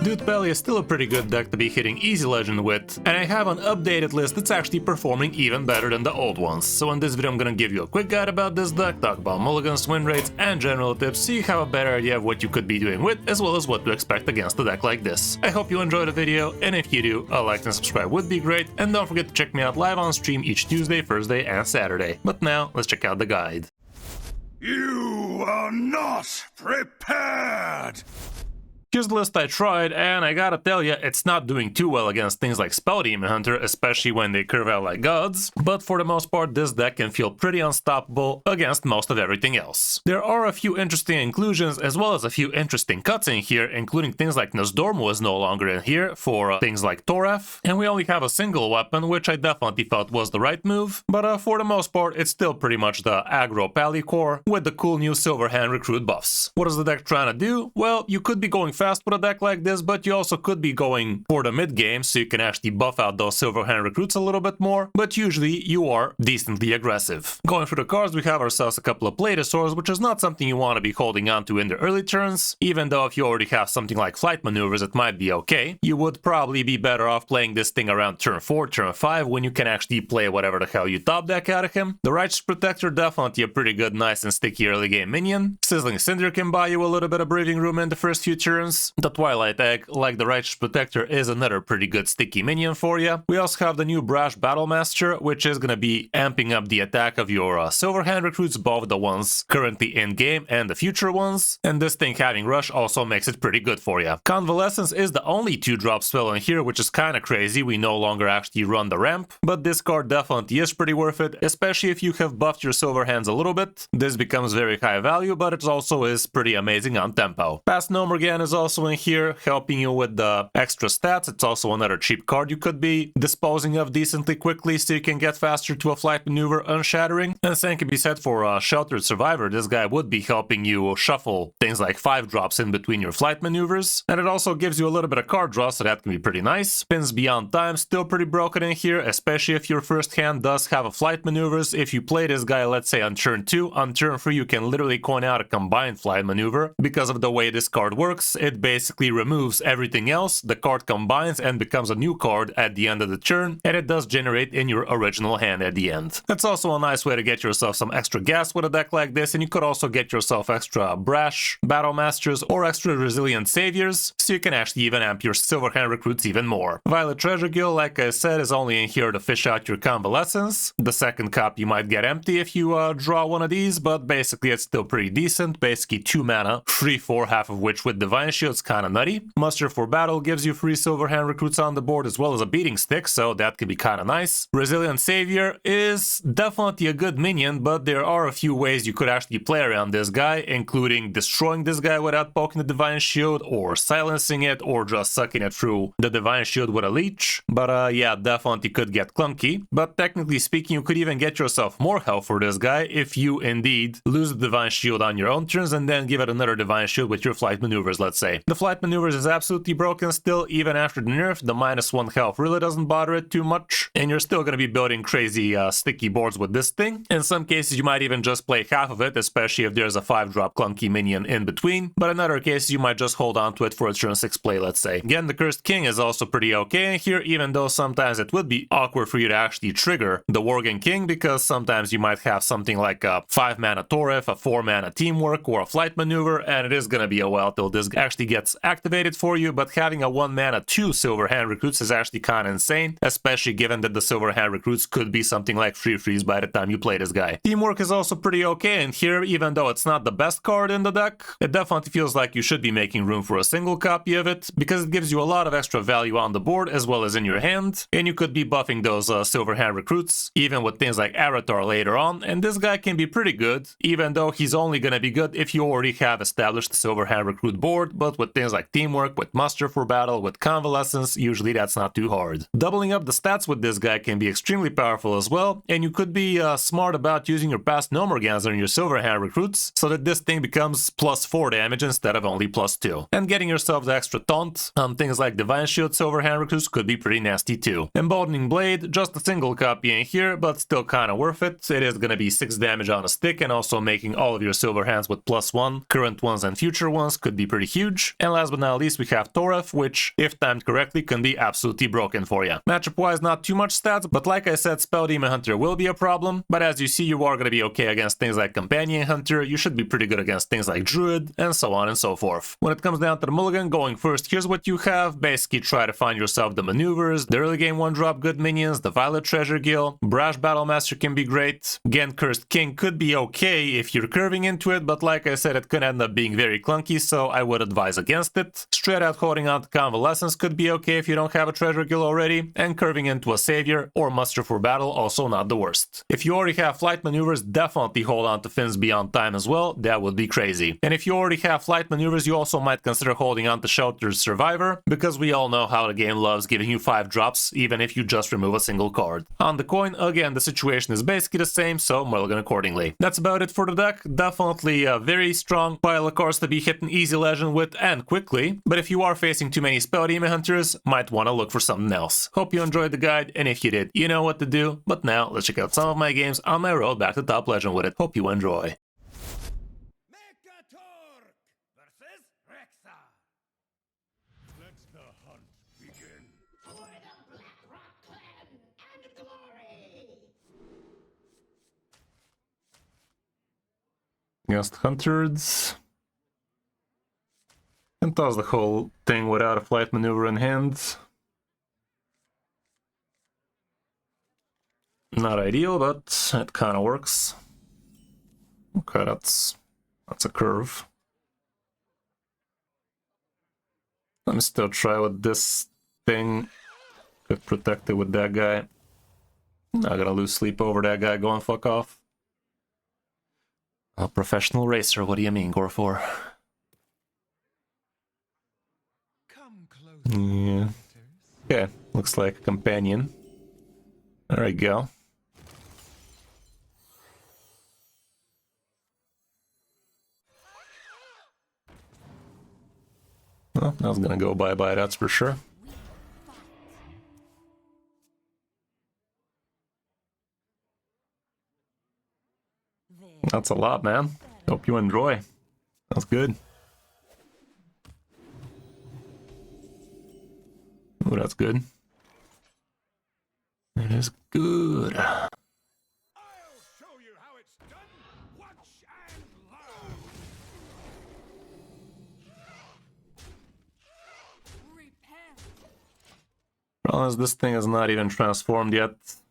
Dude PALLY is still a pretty good deck to be hitting easy legend with, and I have an updated list that's actually performing even better than the old ones. So in this video I'm gonna give you a quick guide about this deck, talk about mulligans, win rates, and general tips so you have a better idea of what you could be doing with, as well as what to expect against a deck like this. I hope you enjoyed the video, and if you do, a like and subscribe would be great, and don't forget to check me out live on stream each Tuesday, Thursday, and Saturday. But now, let's check out the guide. You are not prepared! Here's the list I tried, and I gotta tell ya, it's not doing too well against things like Spell Demon Hunter, especially when they curve out like gods, but for the most part this deck can feel pretty unstoppable against most of everything else. There are a few interesting inclusions as well as a few interesting cuts in here, including things like Nosdormu is no longer in here for things like Toref, and we only have a single weapon, which I definitely felt was the right move, but for the most part it's still pretty much the aggro PALLY core with the cool new Silverhand Recruit buffs. What is the deck trying to do? Well, you could be going fast with a deck like this, but you also could be going for the mid game so you can actually buff out those Silverhand Recruits a little bit more, but usually you are decently aggressive. Going through the cards, we have ourselves a couple of Platosaurs, which is not something you want to be holding on to in the early turns, even though if you already have something like Flight Maneuvers it might be okay. You would probably be better off playing this thing around turn 4, turn 5, when you can actually play whatever the hell you top deck out of him. The Righteous Protector, definitely a pretty good, nice and sticky early game minion. Sizzling Cinder can buy you a little bit of breathing room in the first few turns. The Twilight Egg, like the Righteous Protector, is another pretty good sticky minion for you. We also have the new Brash Battlemaster, which is gonna be amping up the attack of your Silverhand Recruits, both the ones currently in game and the future ones, and this thing having Rush also makes it pretty good for you. Convalescence is the only 2-drop spell in here, which is kinda crazy. We no longer actually run the ramp, but this card definitely is pretty worth it, especially if you have buffed your Silverhands a little bit. This becomes very high value, but it also is pretty amazing on tempo. Past Nomergan is also in here, helping you with the extra stats. It's also another cheap card you could be disposing of decently quickly so you can get faster to a Flight Maneuver unshattering. And same can be said for a Sheltered Survivor. This guy would be helping you shuffle things like 5-drops in between your Flight Maneuvers, and it also gives you a little bit of card draw, so that can be pretty nice. Spins Beyond Time, still pretty broken in here, especially if your first hand does have a Flight Maneuvers. If you play this guy, let's say on turn 2, on turn 3 you can literally coin out a combined Flight Maneuver. Because of the way this card works, it basically removes everything else, the card combines and becomes a new card at the end of the turn, and it does generate in your original hand at the end. That's also a nice way to get yourself some extra gas with a deck like this, and you could also get yourself extra Brash Battlemasters or extra Resilient Saviors, so you can actually even amp your Silverhand Recruits even more. Violet Treasure Guild, like I said, is only in here to fish out your Convalescence. The second copy might get empty if you draw one of these, but basically it's still pretty decent. Basically 2 mana, 3/4, half of which with Divine Shield's kinda nutty. Muster for Battle gives you 3 Silverhand Recruits on the board as well as a Beating Stick, so that could be kinda nice. Resilient Savior is definitely a good minion, but there are a few ways you could actually play around this guy, including destroying this guy without poking the Divine Shield, or silencing it, or just sucking it through the Divine Shield with a Leech. But yeah, definitely could get clunky. But technically speaking, you could even get yourself more health for this guy if you indeed lose the Divine Shield on your own turns and then give it another Divine Shield with your Flight Maneuvers, let's say. The Flight Maneuvers is absolutely broken still, even after the nerf. The -1 health really doesn't bother it too much, and you're still going to be building crazy sticky boards with this thing. In some cases you might even just play half of it, especially if there's a 5-drop clunky minion in between, but in other cases you might just hold on to it for a turn 6 play, let's say. Again, the Cursed King is also pretty okay in here, even though sometimes it would be awkward for you to actually trigger the Worgen King, because sometimes you might have something like a 5-mana Toref, a 4-mana Teamwork, or a Flight Maneuver, and it is going to be a while till this actually gets activated for you. But having a 1-mana 2 Silverhand Recruits is actually kind of insane, especially given that the Silverhand Recruits could be something like 3/3s by the time you play this guy. Teamwork is also pretty okay in here, even though it's not the best card in the deck. It definitely feels like you should be making room for a single copy of it, because it gives you a lot of extra value on the board as well as in your hand, and you could be buffing those Silverhand Recruits, even with things like Avatar later on, and this guy can be pretty good, even though he's only gonna be good if you already have established the Silverhand Recruit board, but with things like Teamwork, with Muster for Battle, with Convalescence, usually that's not too hard. Doubling up the stats with this guy can be extremely powerful as well, and you could be smart about using your past Nomergans on your Silverhand Recruits, so that this thing becomes +4 damage instead of only +2. And getting yourself the extra taunt on things like Divine Shield Silverhand Recruits could be pretty nasty too. Emboldening Blade, just a single copy in here, but still kinda worth it. It is gonna be 6 damage on a stick, and also making all of your Silverhands with +1, current ones and future ones, could be pretty huge. huge. And last but not least, we have Toref, which, if timed correctly, can be absolutely broken for you. Matchup-wise, not too much stats, but like I said, Spell Demon Hunter will be a problem. But as you see, you are going to be okay against things like Companion Hunter, you should be pretty good against things like Druid, and so on and so forth. When it comes down to the mulligan, going first, here's what you have. Basically, try to find yourself the maneuvers, the early game 1-drop good minions, the Violet Treasure Guild, Brash Battlemaster can be great. Again, Cursed King could be okay if you're curving into it, but like I said, it could end up being very clunky, so I would advise against it. Straight out holding on to Convalescence could be okay if you don't have a Treasure Guild already, and curving into a Savior or Muster for Battle also not the worst. If you already have Flight Maneuvers, definitely hold on to Fins Beyond Time as well, that would be crazy. And if you already have Flight Maneuvers, you also might consider holding on to Shelter's Survivor, because we all know how the game loves giving you 5 drops, even if you just remove a single card. On the coin, again, the situation is basically the same, so mulligan accordingly. That's about it for the deck. Definitely a very strong pile of cards to be hitting easy legend with and quickly, but if you are facing too many Spell Demon Hunters, might want to look for something else. Hope you enjoyed the guide, and if you did, you know what to do. But now, let's check out some of my games on my road back to top legend with it. Hope you enjoy. Versus Rexa. Let the hunt begin. For the Black Rock Clan and glory. Against Hunters. And toss the whole thing without a flight maneuver in hand. Not ideal, but it kind of works. Okay, that's a curve. Let me still try with this thing. Get protected with that guy. Not gonna lose sleep over that guy going fuck off. A professional racer, what do you mean, Gore4? Yeah. Okay, looks like a companion. There we go. Well, I was gonna go bye-bye, that's for sure. That's a lot, man. Hope you enjoy. That's good. Oh, that's good. It is good. I'll show you how it's done. Watch and learn. Problem is, this thing is not even transformed yet. It's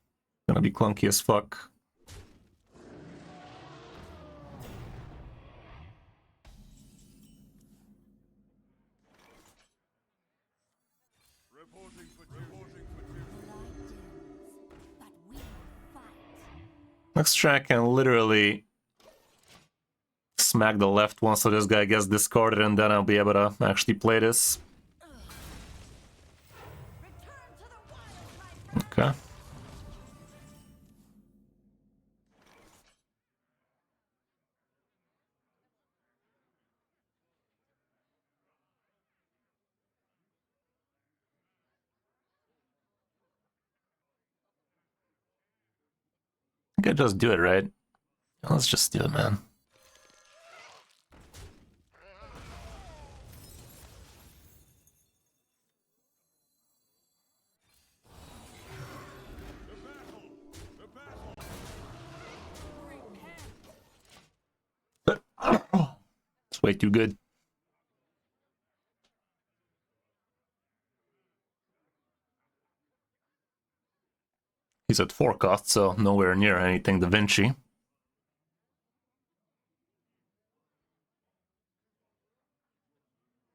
gonna be clunky as fuck. Next track can literally smack the left one so this guy gets discarded, and then I'll be able to actually play this. Okay. I think I just do it, right? Let's just do it, man. It's way too good. He's at 4 cost, so nowhere near anything Da Vinci.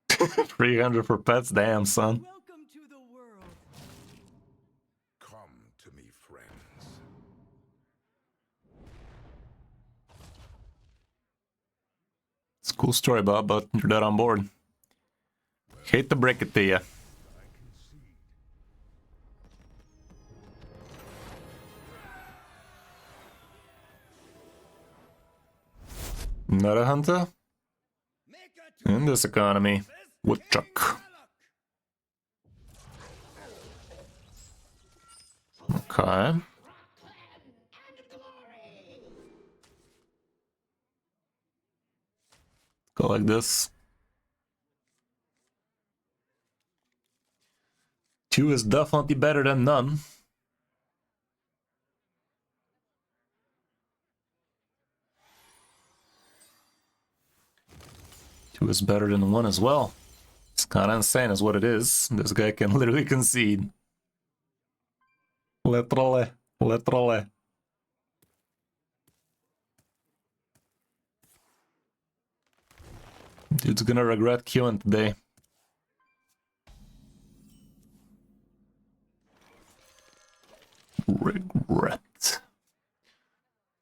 $300 for pets, damn son. Welcome to the world. Come to me, friends. It's a cool story, Bob, but you're dead on board. Hate to break it to you. Not a hunter? In this economy. Woodchuck. Okay. Go like this. 2 is definitely better than none. Two is better than 1 as well. It's kind of insane is what it is. This guy can literally concede. Literally. Literally. Dude's gonna regret queuing today. Regret.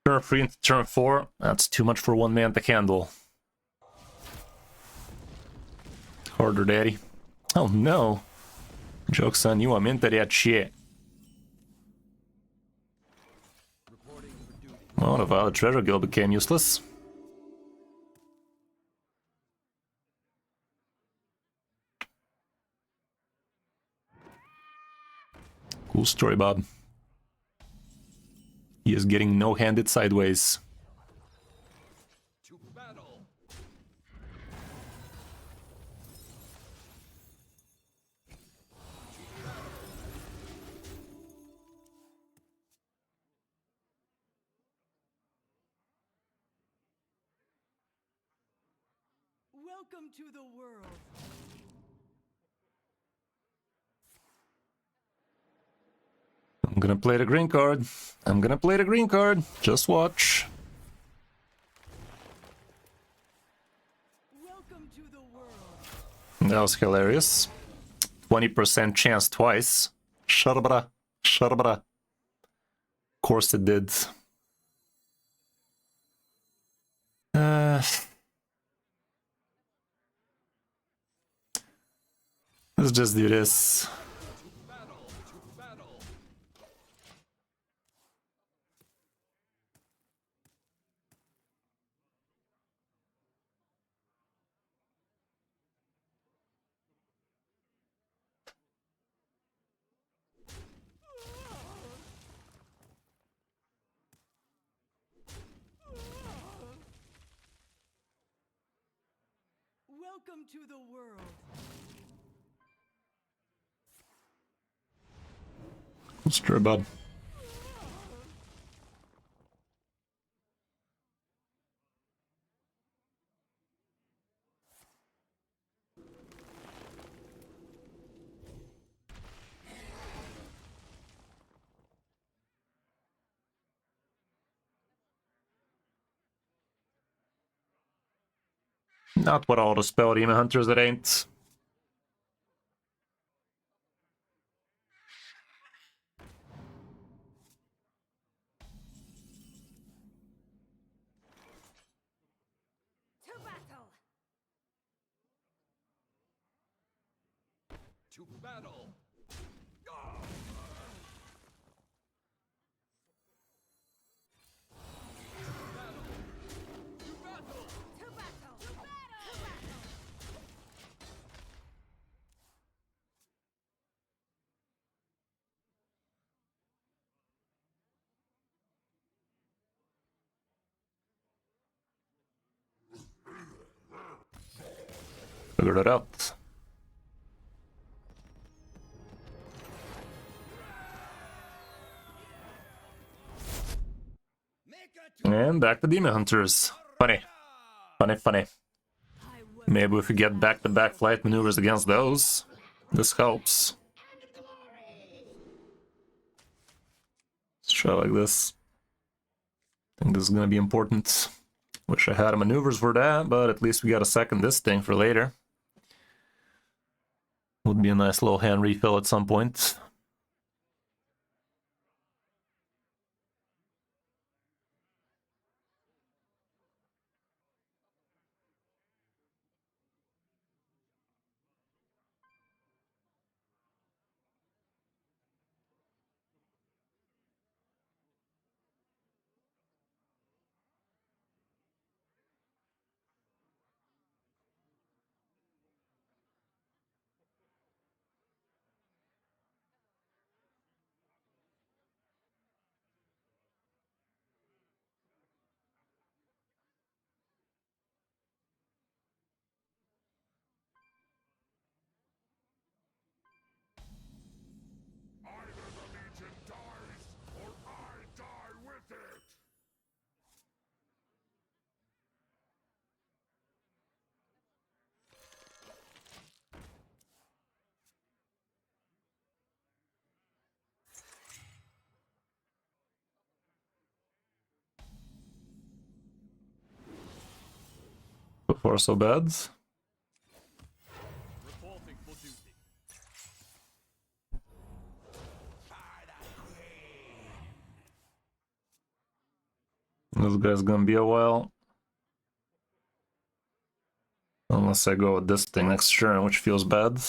Turn 3 into turn 4. That's too much for one man to handle. Harder, daddy. Oh no. Joke's on you, I'm into that shit. Well, the Violet Treasure Guild became useless. Cool story, Bob. He is getting no-handed sideways. To battle. Welcome to the world. I'm gonna play the green card. I'm gonna play the green card. Just watch. Welcome to the world. That was hilarious. 20% chance twice. Sharbara. Sharbara. Of course it did. Let's just do this. Welcome to the world. Let's try, bud. Not what all the spell demon hunters that ain't. To battle. To battle. To battle. To battle. Figured it out. And back to demon hunters. Funny. Funny, funny. Maybe if we get back-to-back flight maneuvers against those, this helps. Let's try like this. I think this is gonna be important. Wish I had maneuvers for that, but at least we got a second this thing for later. Would be a nice little hand refill at some point. So far, so bad. Reporting for duty. This guy's gonna be a while. Unless I go with this thing next turn, which feels bad.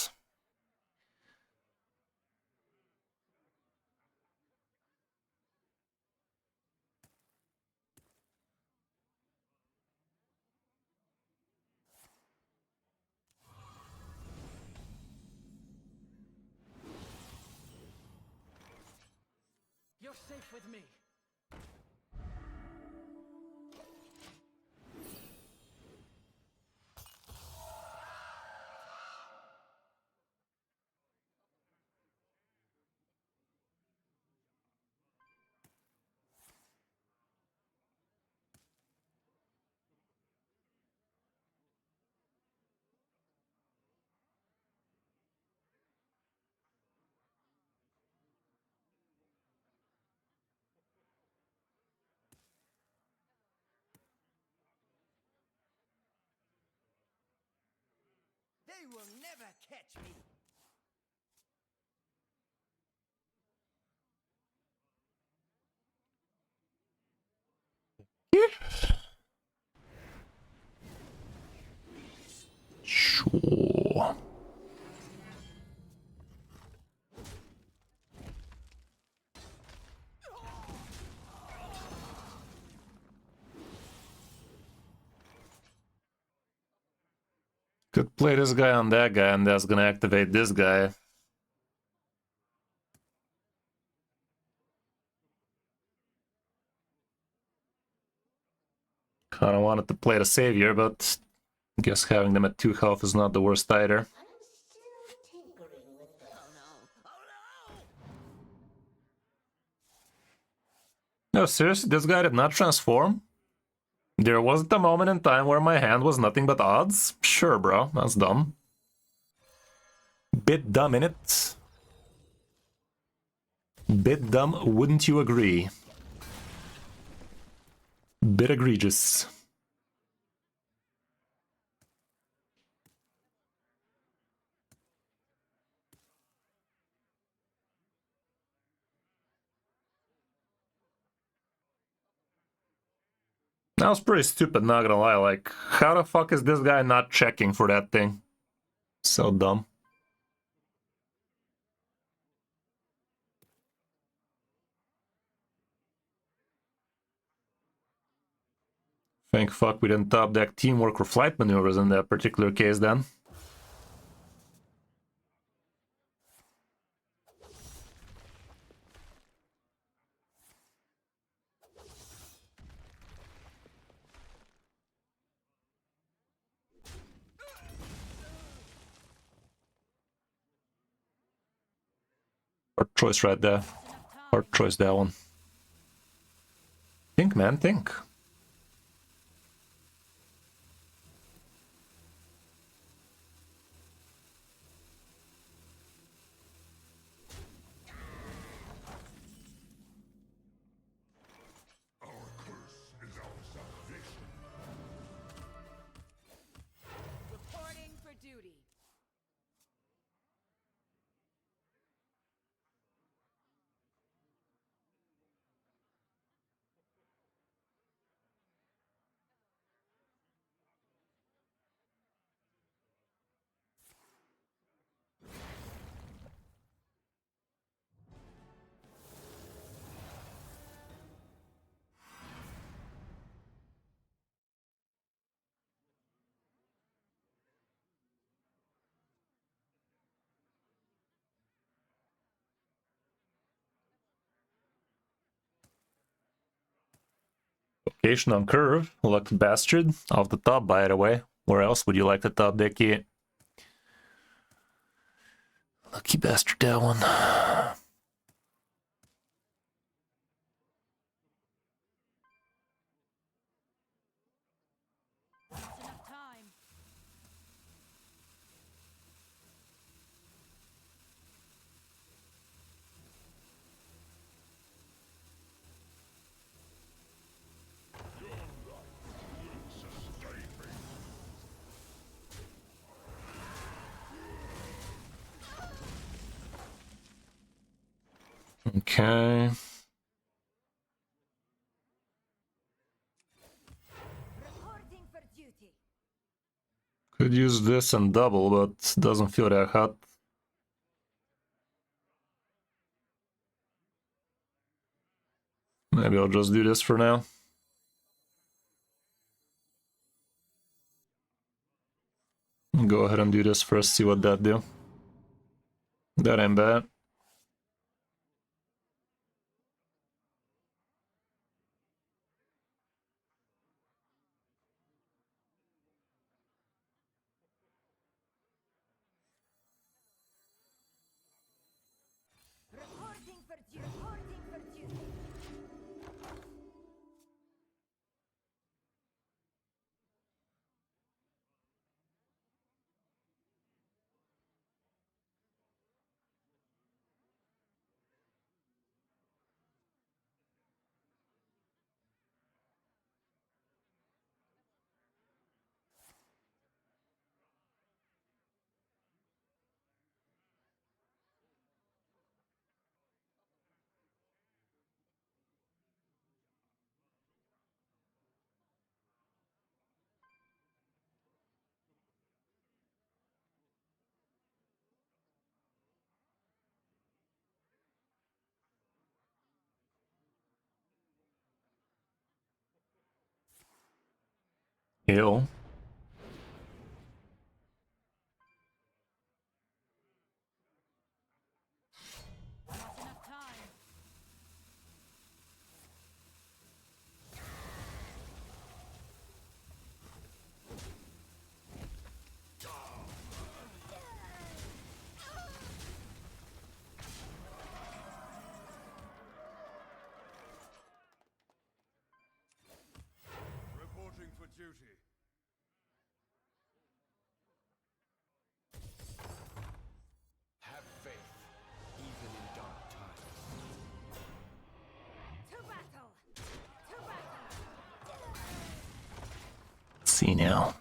You're safe with me. They will never catch me. Sure. Could play this guy on that guy, and that's gonna activate this guy. Kinda wanted to play the savior, but I guess having them at 2 health is not the worst either. No, seriously, this guy did not transform? There wasn't a moment in time where my hand was nothing but odds? Sure, bro, that's dumb. Bit dumb, innit? Bit dumb, wouldn't you agree? Bit egregious. That was pretty stupid, not gonna lie. Like, how the fuck is this guy not checking for that thing? So dumb. Thank fuck we didn't top deck teamwork or flight maneuvers in that particular case then. Hard choice right there. Hard choice, that one. Think, man, think. Reporting for duty. Location on curve. Lucky bastard. Off the top, by the way. Where else would you like to top deck it? Lucky bastard, that one. Enough time. Okay. Reporting for duty. Could use this and double, but doesn't feel that hot. Maybe I'll just do this for now. Go ahead and do this first, see what that do. That ain't bad. Reporting for duty. Reporting for duty. Heal. Not enough time. Reporting for duty. Have faith, even in dark times. To battle. To battle. Let's see now.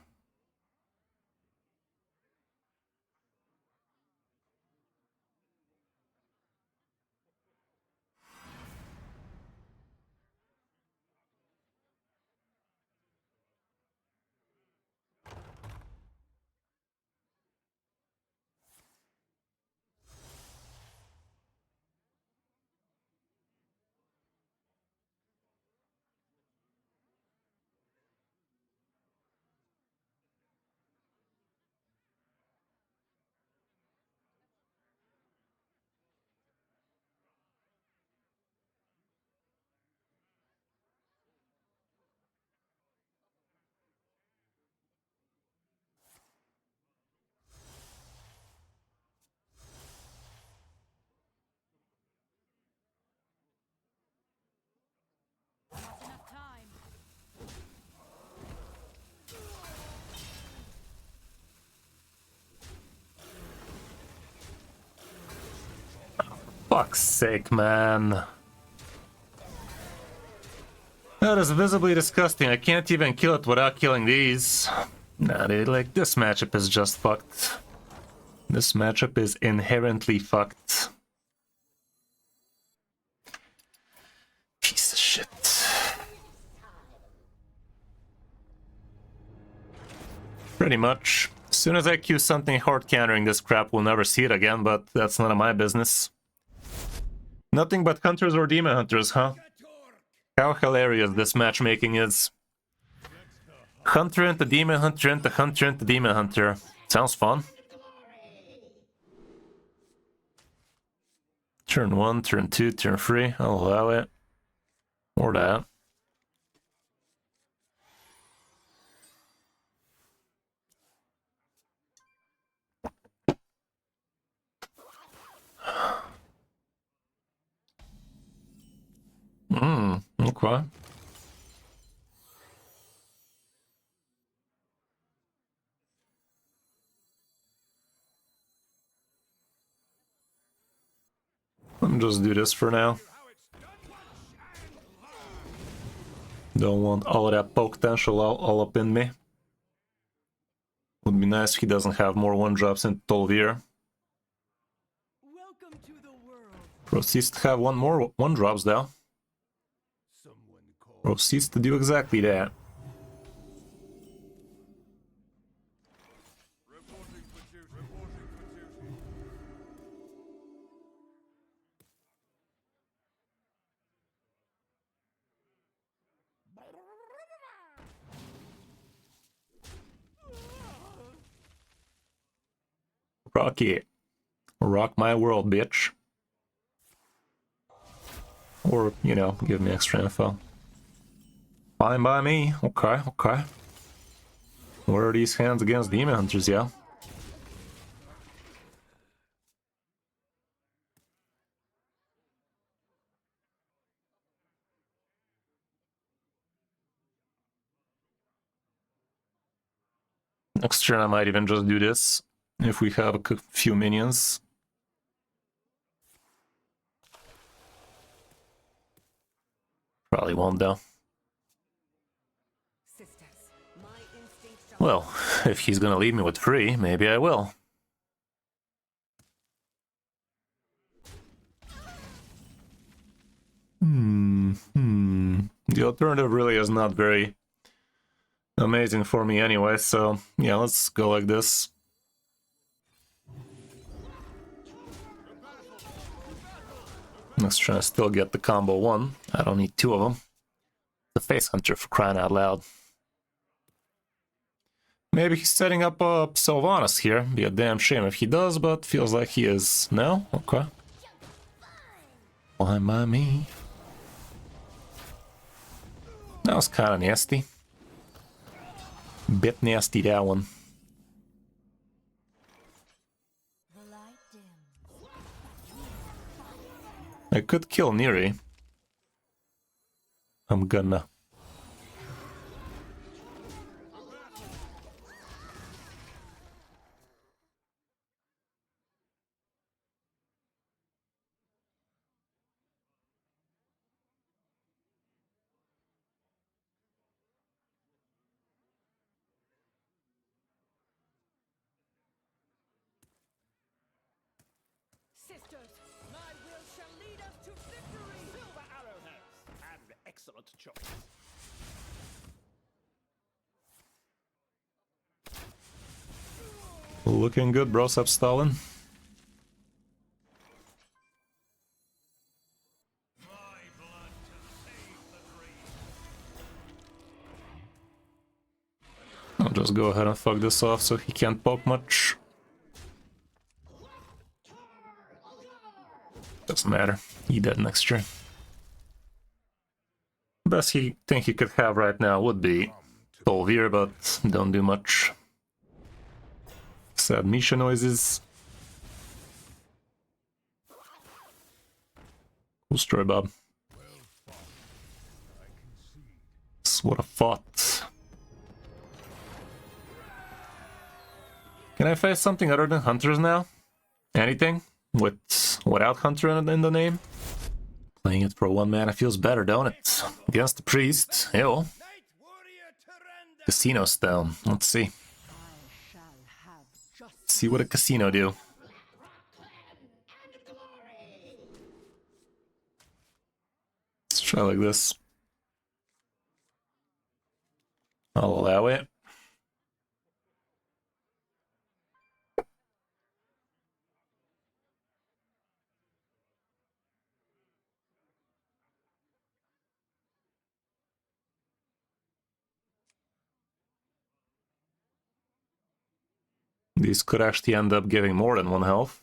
Not enough time. Fuck's sake, man. That is visibly disgusting. I can't even kill it without killing these. Nah, dude, like, this matchup is just fucked. This matchup is inherently fucked. Piece of shit. Pretty much. As soon as I cue something hard countering this crap, we'll never see it again, but that's none of my business. Nothing but hunters or demon hunters, huh? How hilarious this matchmaking is. Hunter into demon hunter into hunter into demon hunter. Sounds fun. Turn 1, turn 2, turn 3. I'll allow it. Or that. Okay. Let me just do this for now. Don't want all of that poke potential all up in me. Would be nice if he doesn't have more 1-drops in Tolvir. Welcome to the world. Proceeds to have one more one-drops though. Someone call. Proceeds to do exactly that. Reporting for duty. Reporting for duty. Rocky. Rock my world, bitch. Or, you know, give me extra info. Fine by me. Okay, okay. Where are these hands against demon hunters, yeah? Next turn I might even just do this, if we have a few minions. Probably won't though. Sisters, my instincts shall Well, if he's gonna leave me with 3, maybe I will. The alternative really is not very amazing for me anyway, so yeah, let's go like this. Let's try to still get the combo 1. I don't need 2 of them. The face hunter, for crying out loud. Maybe he's setting up a Sylvanas here. Be a damn shame if he does, but feels like he is. No? Okay. Why by me? That was kind of nasty. Bit nasty, that one. the light dims. I could kill Neri. I'm gonna. Sisters, my will shall lead us to victory. Silver arrowheads. An excellent choice. Looking good, Brosep Stalin. My blood to save the dream. I'll just go ahead and fuck this off so he can't poke much. Doesn't matter. He dead next turn. Best thing he could have right now would be Tolvir, but don't do much. Sad Misha noises. Cool story, Bob. What a fought. Can I face something other than hunters now? Anything? Without hunter in the name? Playing it for 1 mana feels better, don't it? Against the priest. Ew. Knight warrior Tyrande. Casino stone. Let's see. I shall have justice. See what a casino do. Let's try like this. I'll allow it. These could actually end up giving more than 1 health.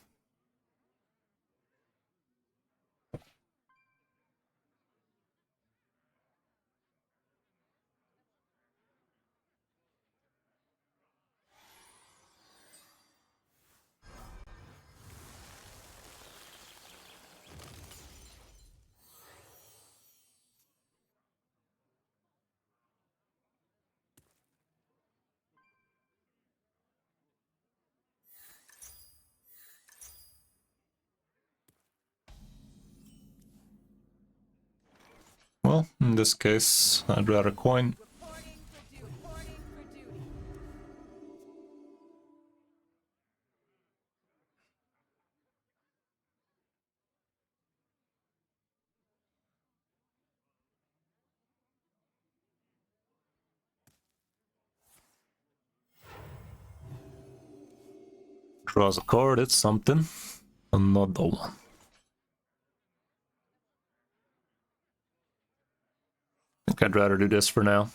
Well, in this case, I'd rather coin. Reporting for duty. Reporting for duty. Draws a card, it's something. Another one. I think I'd rather do this for now.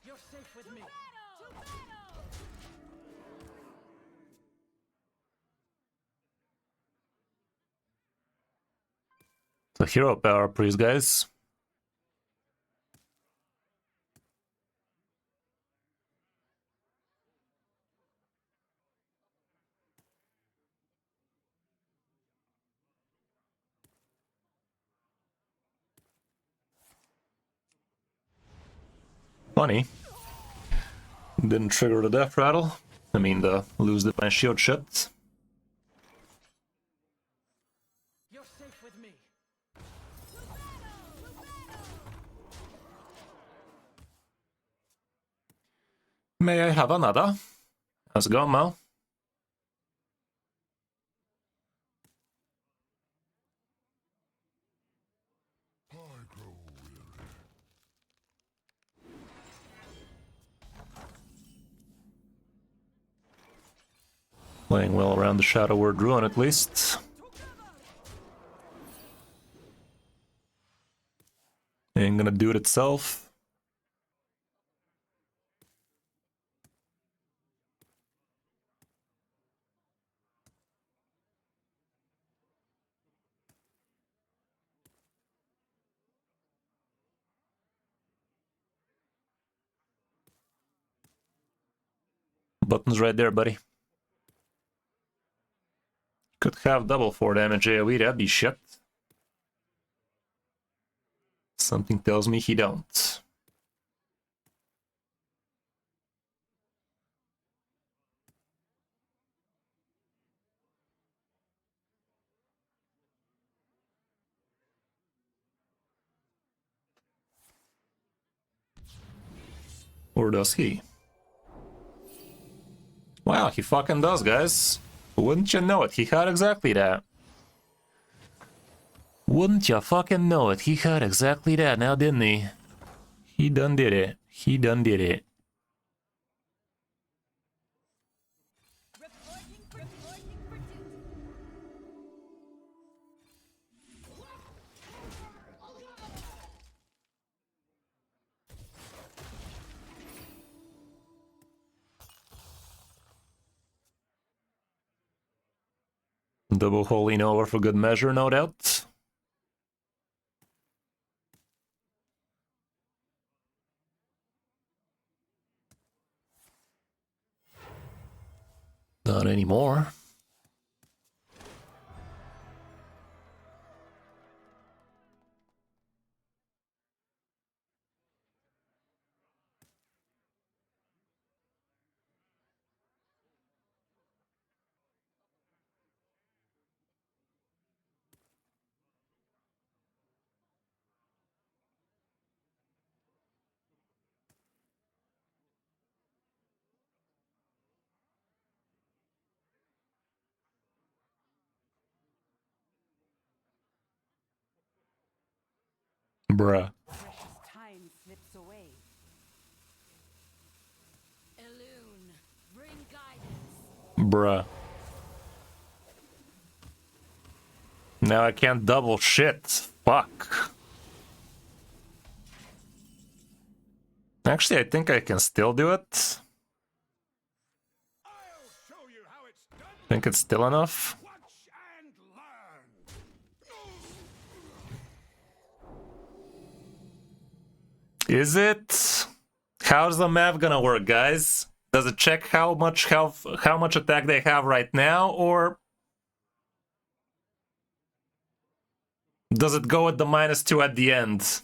You're safe with me. So hero power, please, guys. Funny. Didn't trigger the death rattle. I mean, the lose the my shield shit. You're safe with me. May I have another? How's it going, Mo? Playing well around the Shadow Word Ruin, at least. Ain't gonna do it itself. Button's right there, buddy. Could have double 4 damage AoE, that'd be shit. Something tells me he don't. Or does he? Wow, he fucking does, guys. Wouldn't you know it, he had exactly that. Wouldn't you fucking know it, he had exactly that now, didn't he? He done did it. He done did it. Double holy over for good measure, no doubt. Not anymore. Bruh. Precious time slips away. Elune, bring guidance. Bruh. Now I can't double shit. Fuck. Actually, I think I can still do it. I'll show you how it's done. Think it's still enough. Watch and learn. Is it? How's the map gonna work, guys? Does it check how much health, how much attack they have right now, or Does it go with the -2 at the end?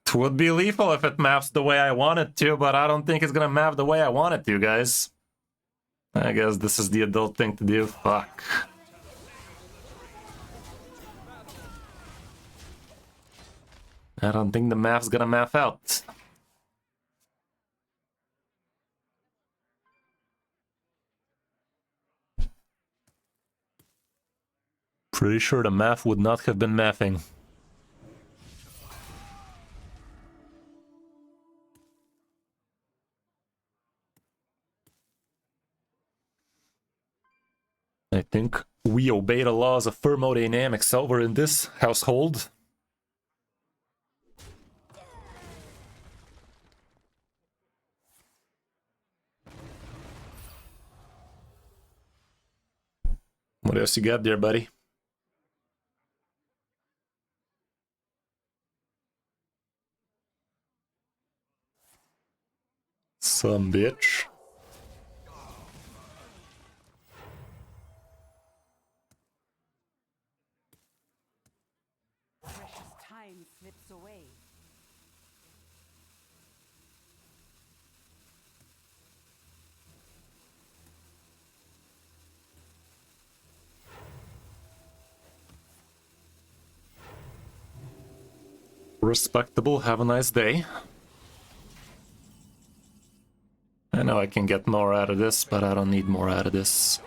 It would be lethal if it maps the way I want it to, but I don't think it's gonna map the way I want it to, guys. I guess this is the adult thing to do. Fuck. I don't think the map's gonna map out. Pretty sure the map would not have been mapping. I think we obey the laws of thermodynamics over in this household. What else you got there, buddy? Some bitch. Precious time slips away. Respectable, have a nice day. I know I can get more out of this, but I don't need more out of this.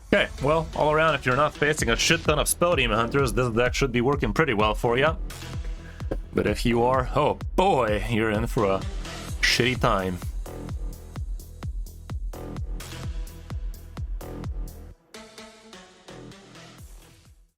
Okay, well, all around, if you're not facing a shit ton of Spell Demon Hunters, this deck should be working pretty well for you. But if you are, oh boy, you're in for a shitty time.